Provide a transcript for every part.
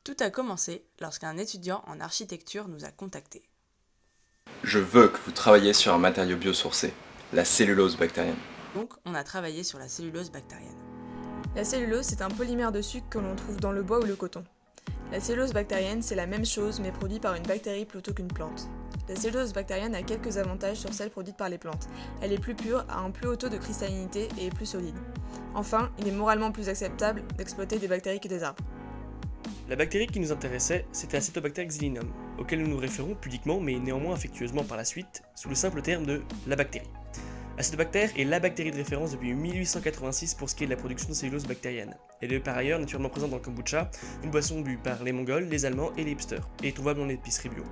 Tout a commencé lorsqu'un étudiant en architecture nous a contactés. Je veux que vous travailliez sur un matériau biosourcé, la cellulose bactérienne. Donc, on a travaillé sur la cellulose bactérienne. La cellulose, c'est un polymère de sucre que l'on trouve dans le bois ou le coton. La cellulose bactérienne, c'est la même chose mais produite par une bactérie plutôt qu'une plante. La cellulose bactérienne a quelques avantages sur celle produite par les plantes. Elle est plus pure, a un plus haut taux de cristallinité et est plus solide. Enfin, il est moralement plus acceptable d'exploiter des bactéries que des arbres. La bactérie qui nous intéressait, c'était Acetobacter xylinum, auquel nous nous référons pudiquement mais néanmoins affectueusement par la suite, sous le simple terme de la bactérie. Acetobacter est la bactérie de référence depuis 1886 pour ce qui est de la production de cellulose bactérienne. Elle est par ailleurs naturellement présente dans le kombucha, une boisson bue par les Mongols, les Allemands et les hipsters, et trouvable dans l'épicerie bio.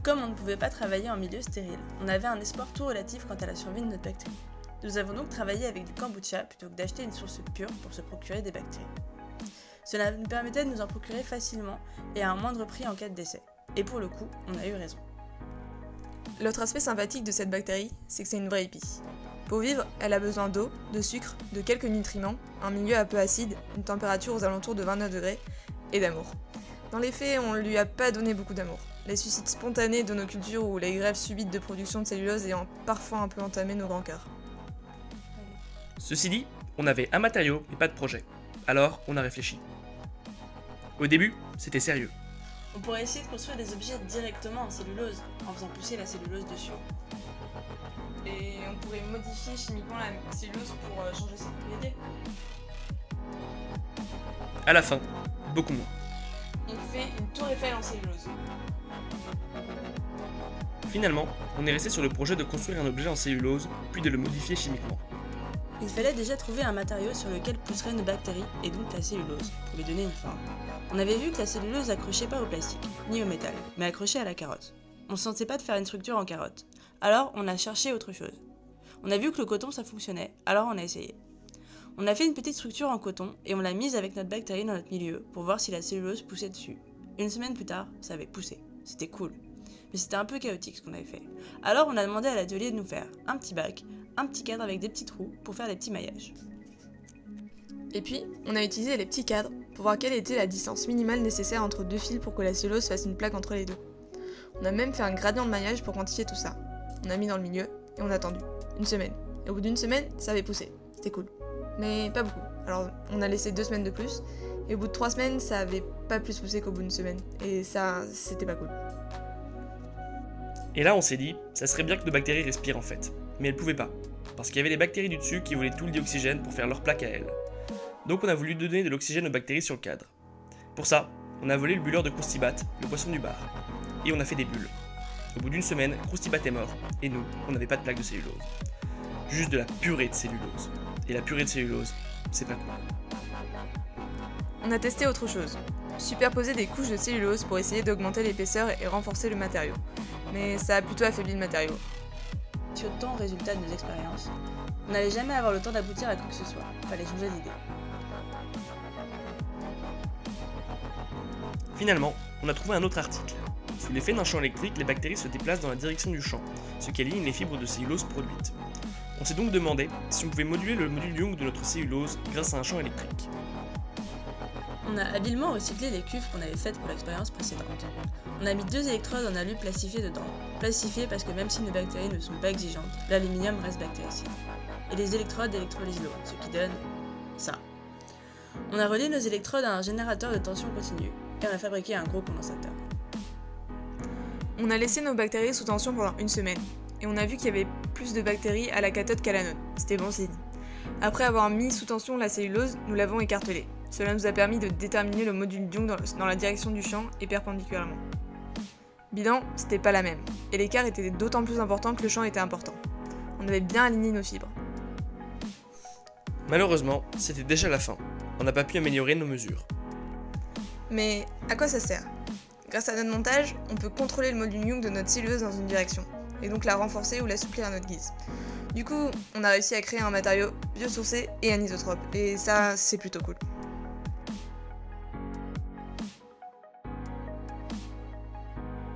Comme on ne pouvait pas travailler en milieu stérile, on avait un espoir tout relatif quant à la survie de notre bactérie. Nous avons donc travaillé avec du kombucha plutôt que d'acheter une source pure pour se procurer des bactéries. Cela nous permettait de nous en procurer facilement et à un moindre prix en cas de décès. Et pour le coup, on a eu raison. L'autre aspect sympathique de cette bactérie, c'est que c'est une vraie hippie. Pour vivre, elle a besoin d'eau, de sucre, de quelques nutriments, un milieu un peu acide, une température aux alentours de 29 degrés, et d'amour. Dans les faits, on ne lui a pas donné beaucoup d'amour. Les suicides spontanés de nos cultures ou les grèves subites de production de cellulose ayant parfois un peu entamé nos grands cœurs. Ceci dit, on avait un matériau et pas de projet. Alors, on a réfléchi. Au début, c'était sérieux. On pourrait essayer de construire des objets directement en cellulose, en faisant pousser la cellulose dessus. Et on pourrait modifier chimiquement la cellulose pour changer ses propriétés. À la fin, beaucoup moins. On fait une tour Eiffel en cellulose. Finalement, on est resté sur le projet de construire un objet en cellulose, puis de le modifier chimiquement. Il fallait déjà trouver un matériau sur lequel pousseraient nos bactéries, et donc la cellulose, pour lui donner une forme. On avait vu que la cellulose accrochait pas au plastique, ni au métal, mais accrochait à la carotte. On se sentait pas de faire une structure en carotte. Alors on a cherché autre chose. On a vu que le coton ça fonctionnait, alors on a essayé. On a fait une petite structure en coton et on l'a mise avec notre bactérie dans notre milieu pour voir si la cellulose poussait dessus. Une semaine plus tard, ça avait poussé. C'était cool. Mais c'était un peu chaotique ce qu'on avait fait. Alors on a demandé à l'atelier de nous faire un petit bac, un petit cadre avec des petits trous pour faire des petits maillages. Et puis, on a utilisé les petits cadres pour voir quelle était la distance minimale nécessaire entre deux fils pour que la cellulose fasse une plaque entre les deux. On a même fait un gradient de maillage pour quantifier tout ça. On a mis dans le milieu et on a attendu. Une semaine. Et au bout d'une semaine, ça avait poussé. C'était cool. Mais pas beaucoup. Alors on a laissé 2 semaines de plus. Et au bout de 3 semaines, ça avait pas plus poussé qu'au bout d'une semaine. Et ça, c'était pas cool. Et là, on s'est dit, ça serait bien que nos bactéries respirent en fait. Mais elles pouvaient pas. Parce qu'il y avait les bactéries du dessus qui voulaient tout le dioxygène pour faire leur plaque à elles. Donc on a voulu donner de l'oxygène aux bactéries sur le cadre. Pour ça, on a volé le bulleur de Croustibat, le poisson du bar. Et on a fait des bulles. Au bout d'une semaine, Croustibat est mort, et nous, on n'avait pas de plaque de cellulose. Juste de la purée de cellulose. Et la purée de cellulose, c'est pas cool. On a testé autre chose. Superposer des couches de cellulose pour essayer d'augmenter l'épaisseur et renforcer le matériau. Mais ça a plutôt affaibli le matériau. Sur le temps, résultat de nos expériences, on n'allait jamais avoir le temps d'aboutir à quoi que ce soit. Fallait changer d'idée. Finalement, on a trouvé un autre article. Sous l'effet d'un champ électrique, les bactéries se déplacent dans la direction du champ, ce qui aligne les fibres de cellulose produites. On s'est donc demandé si on pouvait moduler le module Young de notre cellulose grâce à un champ électrique. On a habilement recyclé les cuves qu'on avait faites pour l'expérience précédente. On a mis 2 électrodes en alu plastifié dedans. Plastifié parce que même si nos bactéries ne sont pas exigeantes, l'aluminium reste bactéricide. Et les électrodes électrolysent l'eau, ce qui donne ça. On a relié nos électrodes à un générateur de tension continue et on a fabriqué un gros condensateur. On a laissé nos bactéries sous tension pendant une semaine. Et on a vu qu'il y avait plus de bactéries à la cathode qu'à l'anode. C'était bon signe. Après avoir mis sous tension la cellulose, nous l'avons écartelée. Cela nous a permis de déterminer le module Young dans la direction du champ et perpendiculairement. Bilan, c'était pas la même. Et l'écart était d'autant plus important que le champ était important. On avait bien aligné nos fibres. Malheureusement, c'était déjà la fin. On n'a pas pu améliorer nos mesures. Mais à quoi ça sert ? Grâce à notre montage, on peut contrôler le module Young de notre cellulose dans une direction, et donc la renforcer ou l'assouplir à notre guise. Du coup, on a réussi à créer un matériau biosourcé et anisotrope, et ça, c'est plutôt cool.